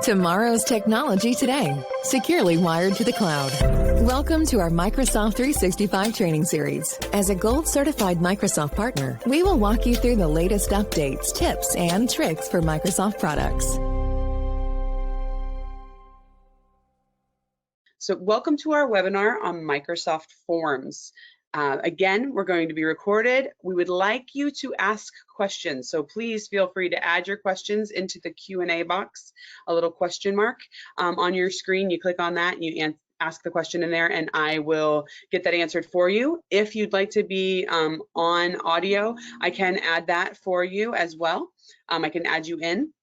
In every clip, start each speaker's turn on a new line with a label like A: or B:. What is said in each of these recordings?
A: Tomorrow's technology today, securely wired to the cloud. Welcome to our Microsoft 365 training series. As a gold certified Microsoft partner, we will walk you through the latest updates, tips, and tricks for Microsoft products.
B: So welcome to our webinar on Microsoft Forms. Again, we're going to be recorded. We would like you to ask questions, so please feel free to add your questions into the Q&A box, a little question mark on your screen. You click on that, and you ask the question in there, and I will get that answered for you. If you'd like to be on audio, I can add that for you as well. I can add you in.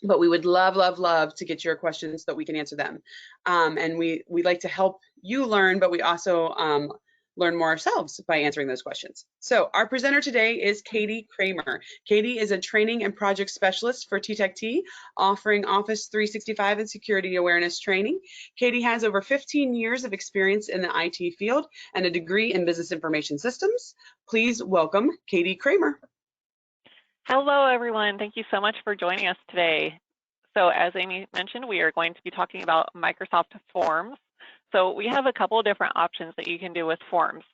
B: But we would love to get your questions so that we can answer them. And we like to help you learn, but we also learn more ourselves by answering those questions. So our presenter today is Katie Kramer. Katie is a training and project specialist for TTEC-T, offering Office 365 and security awareness training. Katie has over 15 years of experience in the IT field and a degree in business information systems. Please welcome Katie Kramer.
C: Hello, everyone. Thank you so much for joining us today. So as Amy mentioned, we are going to be talking about Microsoft Forms. So we have a couple of different options that you can do with Forms.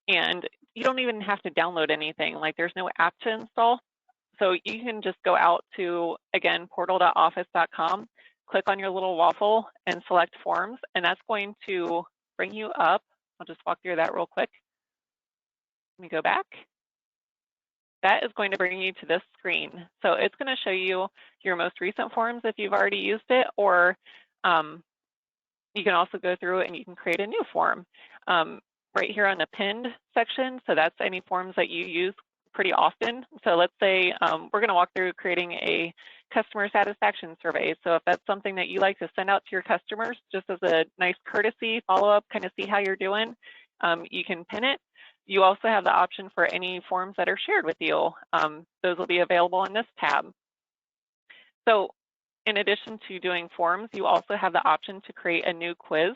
C: And you don't even have to download anything, like there's no app to install. So you can just go out to, again, portal.office.com, click on your little waffle and select Forms, and that's going to bring you up. I'll just walk through that real quick. Let me go back. That is going to bring you to this screen. So it's going to show you your most recent forms if you've already used it, or you can also go through and you can create a new form right here on the pinned section. So that's any forms that you use pretty often. So let's say we're going to walk through creating a customer satisfaction survey. So if that's something that you like to send out to your customers just as a nice courtesy follow-up, kind of see how you're doing, you can pin it. You also have the option for any forms that are shared with you. Those will be available in this tab. So in addition to doing forms, you also have the option to create a new quiz.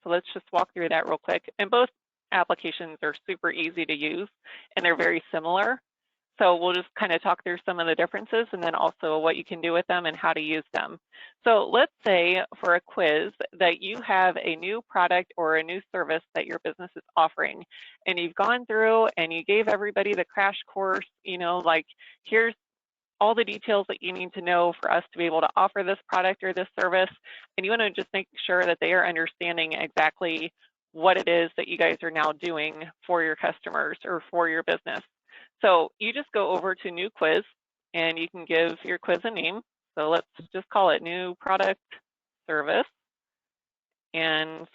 C: So let's just walk through that real quick. And both applications are super easy to use, and they're very similar. So we'll just kind of talk through some of the differences and then also what you can do with them and how to use them. So let's say for a quiz that you have a new product or a new service that your business is offering, and you've gone through and you gave everybody the crash course, you know, like here's all the details that you need to know for us to be able to offer this product or this service. And you want to just make sure that they are understanding exactly what it is that you guys are now doing for your customers or for your business. So you just go over to new quiz and you can give your quiz a name. So let's just call it new product service, and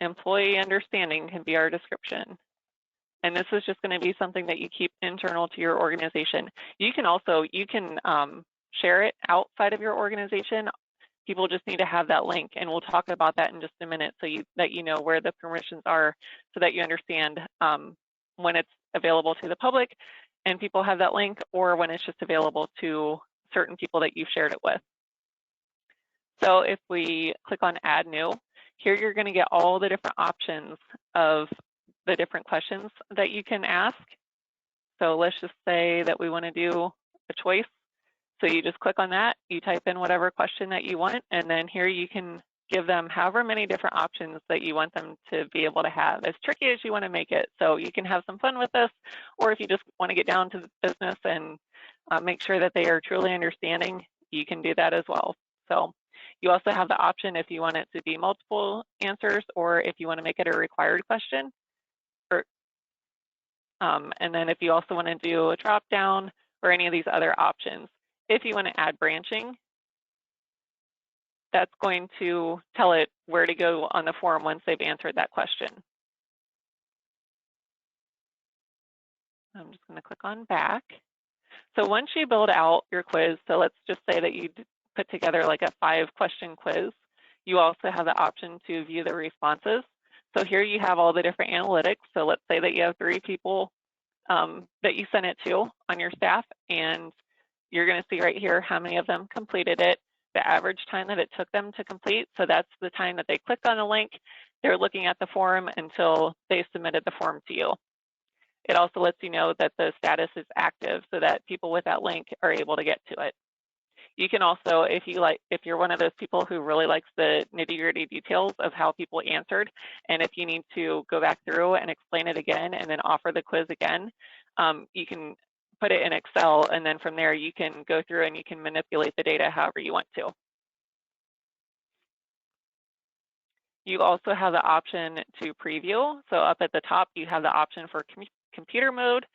C: employee understanding can be our description. And this is just going to be something that you keep internal to your organization. You can also, share it outside of your organization. People just need to have that link, and we'll talk about that in just a minute so that you know where the permissions are, so that you understand when it's available to the public and people have that link, or when it's just available to certain people that you've shared it with. So if we click on Add New, here you're going to get all the different options of the different questions that you can ask. So let's just say that we want to do a choice. So you just click on that, you type in whatever question that you want, and then here you can give them however many different options that you want them to be able to have, as tricky as you want to make it. So you can have some fun with this, or if you just want to get down to the business and make sure that they are truly understanding, you can do that as well. So you also have the option if you want it to be multiple answers, or if you want to make it a required question. And then if you also want to do a drop down or any of these other options. If you want to add branching, that's going to tell it where to go on the form once they've answered that question. I'm just going to click on back. So once you build out your quiz, so let's just say that you put together like a 5-question quiz, you also have the option to view the responses. So here you have all the different analytics. So let's say that you have 3 people that you sent it to on your staff, and you're going to see right here how many of them completed it, the average time that it took them to complete. So that's the time that they clicked on the link, they're looking at the form until they submitted the form to you. It also lets you know that the status is active so that people with that link are able to get to it. You can also, if you're one of those people who really likes the nitty-gritty details of how people answered, and if you need to go back through and explain it again and then offer the quiz again, you can put it in Excel, and then from there you can go through and you can manipulate the data however you want to. You also have the option to preview. So up at the top, you have the option for computer mode.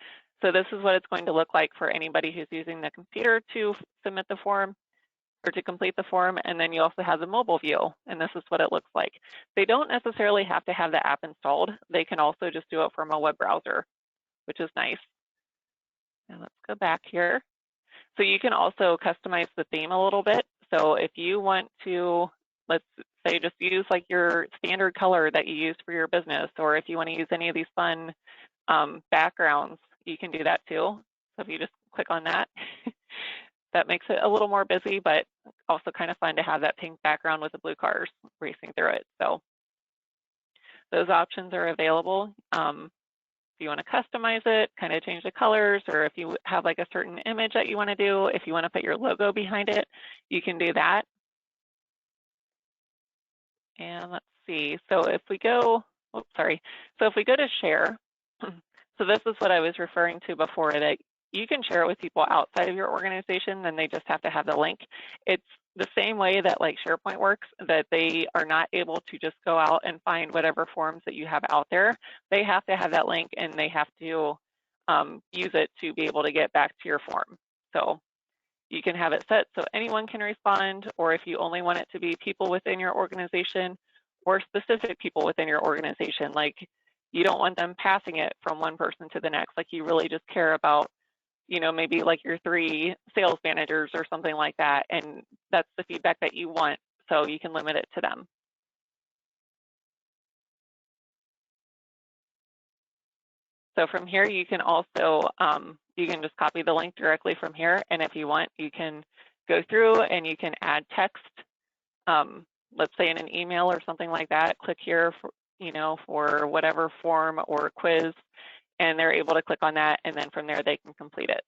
C: So this is what it's going to look like for anybody who's using the computer to submit the form or to complete the form. And then you also have the mobile view, and this is what it looks like. They don't necessarily have to have the app installed. They can also just do it from a web browser, which is nice. And let's go back here. So you can also customize the theme a little bit. So if you want to, let's say, just use like your standard color that you use for your business, or if you want to use any of these fun backgrounds, you can do that too. So if you just click on that, that makes it a little more busy, but also kind of fun to have that pink background with the blue cars racing through it. So those options are available. If you want to customize it, kind of change the colors, or if you have like a certain image that you want to do, if you want to put your logo behind it, you can do that. And let's see, so if we go, so if we go to share, so this is what I was referring to before, that you can share it with people outside of your organization, then they just have to have the link. It's the same way that like SharePoint works, that they are not able to just go out and find whatever forms that you have out there. They have to have that link, and they have to use it to be able to get back to your form. So you can have it set so anyone can respond, or if you only want it to be people within your organization or specific people within your organization, like you don't want them passing it from one person to the next, like you really just care about, you know, maybe like your 3 sales managers or something like that, and that's the feedback that you want, so you can limit it to them. So from here, you can also, you can just copy the link directly from here, and if you want, you can go through and you can add text, let's say in an email or something like that. Click here for, you know, for whatever form or quiz, and they're able to click on that, and then from there they can complete it.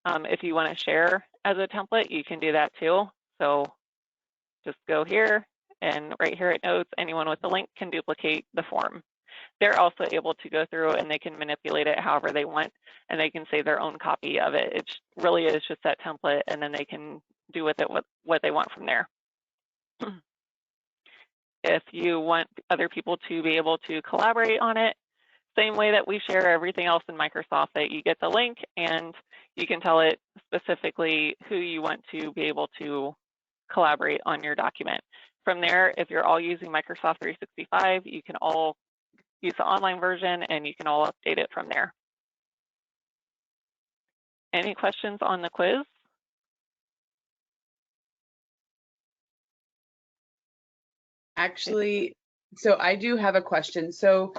C: If you want to share as a template, you can do that too. So just go here, and right here it notes anyone with the link can duplicate the form. They're also able to go through and they can manipulate it however they want, and they can save their own copy of it. It really is just that template, and then they can do with it what they want from there. If you want other people to be able to collaborate on it, same way that we share everything else in Microsoft, that you get the link and you can tell it specifically who you want to be able to collaborate on your document. From there, if you're all using Microsoft 365, you can all use the online version and you can all update it from there. Any questions on the quiz?
B: Actually, so I do have a question. So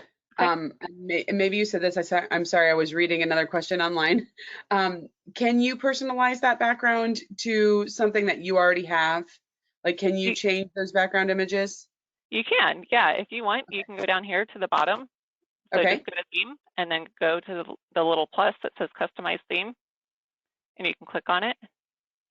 B: maybe you said this, I'm sorry, I was reading another question online. Can you personalize that background to something that you already have? Like, can you change those background images?
C: You can, yeah. If you want, you can go down here to the bottom. So just go to theme and then go to the little plus that says customize theme, and you can click on it.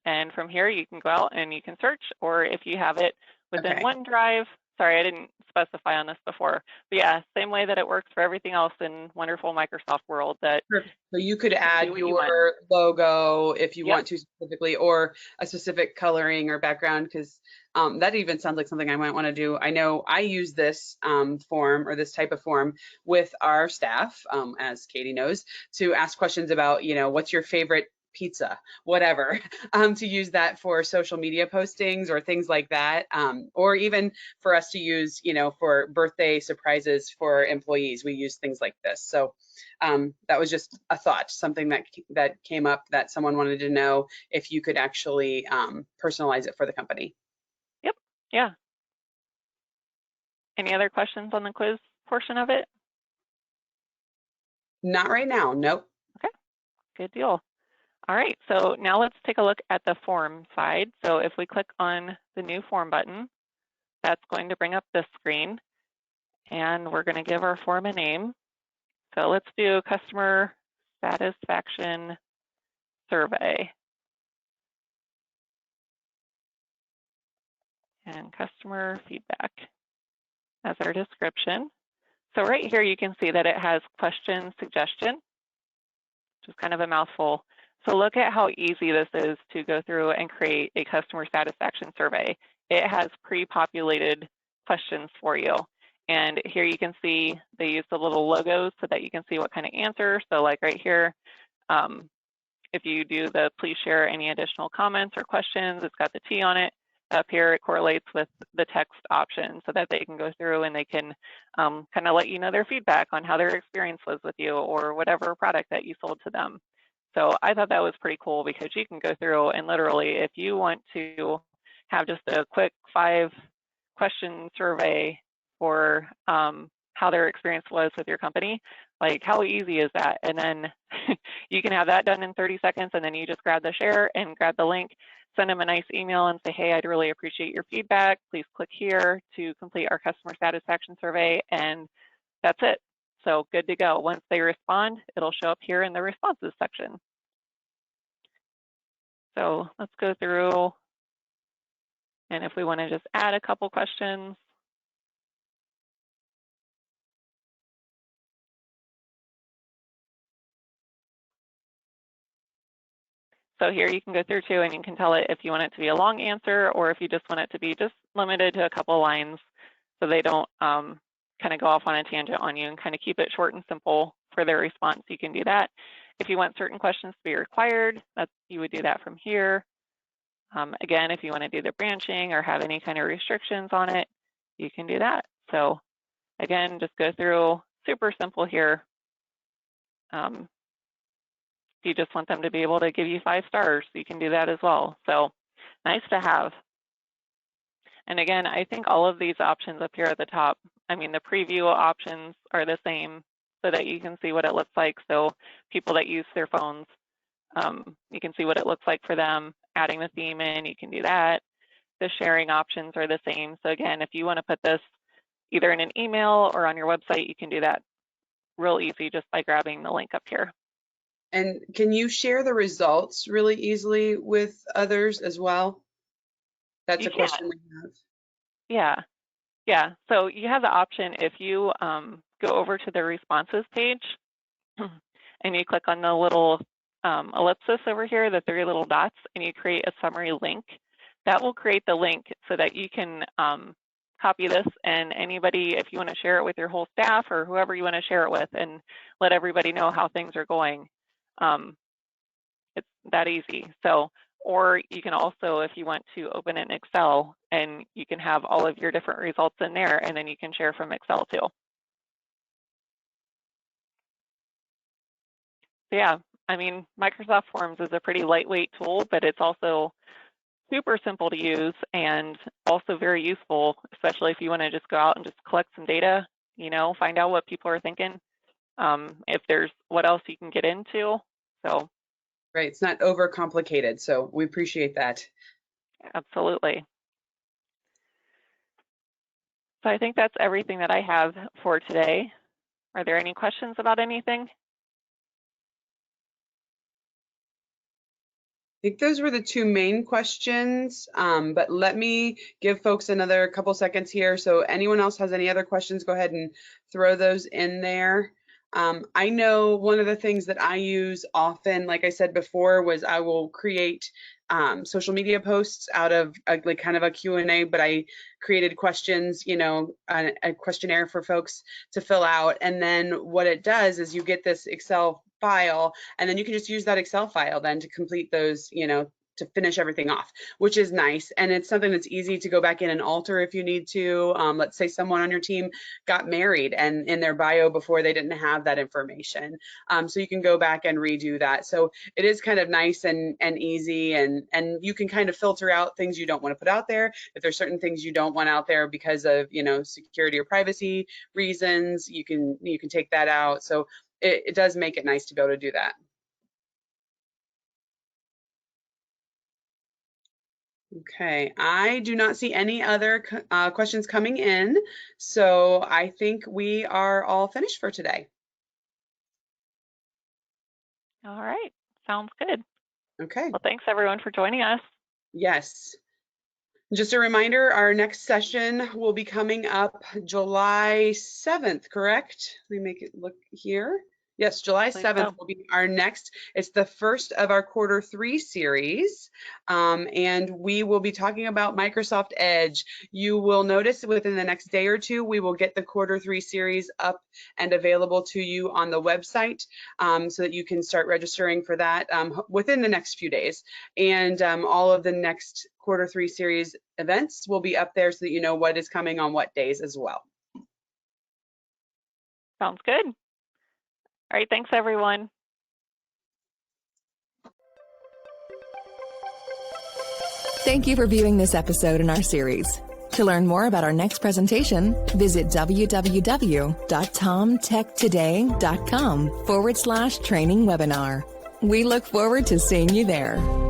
C: And from here, you can go out and you can search, or if you have it within OneDrive, sorry, I didn't specify on this before, but yeah, same way that it works for everything else in wonderful Microsoft world. That
B: so you could add your logo if you want to specifically, or a specific coloring or background, because that even sounds like something I might want to do. I know I use this form, or this type of form, with our staff, as Katie knows, to ask questions about, you know, what's your favorite pizza, whatever, to use that for social media postings or things like that, or even for us to use, you know, for birthday surprises for employees. We use things like this. So that was just a thought, something that came up, that someone wanted to know if you could actually personalize it for the company.
C: Yep. Yeah. Any other questions on the quiz portion of it?
B: Not right now. Nope.
C: Okay. Good deal. All right, so now let's take a look at the form side. So if we click on the new form button, that's going to bring up this screen, and we're going to give our form a name. So let's do customer satisfaction survey. and customer feedback as our description. So right here, you can see that it has question suggestion, which is kind of a mouthful. So look at how easy this is to go through and create a customer satisfaction survey. It has pre-populated questions for you. And here you can see they use the little logos so that you can see what kind of answer. So like right here, if you do the please share any additional comments or questions, it's got the T on it. Up here, it correlates with the text option so that they can go through and they can kind of let you know their feedback on how their experience was with you or whatever product that you sold to them. So I thought that was pretty cool because you can go through and literally, if you want to have just a quick 5-question survey for how their experience was with your company, like how easy is that? And then you can have that done in 30 seconds and then you just grab the share and grab the link, send them a nice email and say, hey, I'd really appreciate your feedback. Please click here to complete our customer satisfaction survey. And that's it. So good to go. Once they respond, it'll show up here in the responses section. So let's go through. And if we want to just add a couple questions. So here you can go through too, and you can tell it if you want it to be a long answer or if you just want it to be just limited to a couple lines so they don't kind of go off on a tangent on you, and kind of keep it short and simple for their response. You can do that. If you want certain questions to be required, you would do that from here. Again, if you want to do the branching or have any kind of restrictions on it, you can do that. So again, just go through, super simple here. If you just want them to be able to give you 5 stars, you can do that as well. So nice to have. And again, I think all of these options up here at the top, I mean, the preview options are the same so that you can see what it looks like. So people that use their phones, you can see what it looks like for them. Adding the theme in, you can do that. The sharing options are the same. So again, if you want to put this either in an email or on your website, you can do that real easy just by grabbing the link up here.
B: And can you share the results really easily with others as well? That's a question we have.
C: Yeah. So you have the option if you go over to the responses page and you click on the little ellipsis over here, the 3 little dots, and you create a summary link. That will create the link so that you can copy this, and anybody, if you want to share it with your whole staff or whoever you want to share it with and let everybody know how things are going. It's that easy. So, or you can also, if you want to open it in Excel, and you can have all of your different results in there, and then you can share from Excel too. So yeah, I mean, Microsoft Forms is a pretty lightweight tool, but it's also super simple to use and also very useful, especially if you want to just go out and just collect some data, you know, find out what people are thinking, if there's what else you can get into. So
B: right, it's not overcomplicated, so we appreciate that.
C: Absolutely. So I think that's everything that I have for today. Are there any questions about anything?
B: I think those were the 2 main questions, but let me give folks another couple seconds here. So anyone else has any other questions, go ahead and throw those in there. I know one of the things that I use often, like I said before, was I will create social media posts out of like kind of a Q&A, but I created questions, you know, a questionnaire for folks to fill out. And then what it does is you get this Excel file, and then you can just use that Excel file then to complete those, you know, to finish everything off, which is nice. And it's something that's easy to go back in and alter if you need to. Let's say someone on your team got married and in their bio before they didn't have that information. So you can go back and redo that. So it is kind of nice and easy, and you can kind of filter out things you don't want to put out there. If there's certain things you don't want out there because of, you know, security or privacy reasons, you can take that out. So it does make it nice to be able to do that. Okay, I do not see any other questions coming in, so I think we are all finished for today.
C: All right, sounds good.
B: Okay.
C: Well, thanks everyone for joining us.
B: Yes. Just a reminder, our next session will be coming up July 7th, correct? Let me make it look here. Yes, July 7th will be our next. It's the first of our Q3 series, and we will be talking about Microsoft Edge. You will notice within the next day or two, we will get the Q3 series up and available to you on the website so that you can start registering for that within the next few days. And all of the next Q3 series events will be up there so that you know what is coming on what days as well.
C: Sounds good. All right, thanks everyone.
A: Thank you for viewing this episode in our series. To learn more about our next presentation, visit www.tomtechtoday.com/training webinar. We look forward to seeing you there.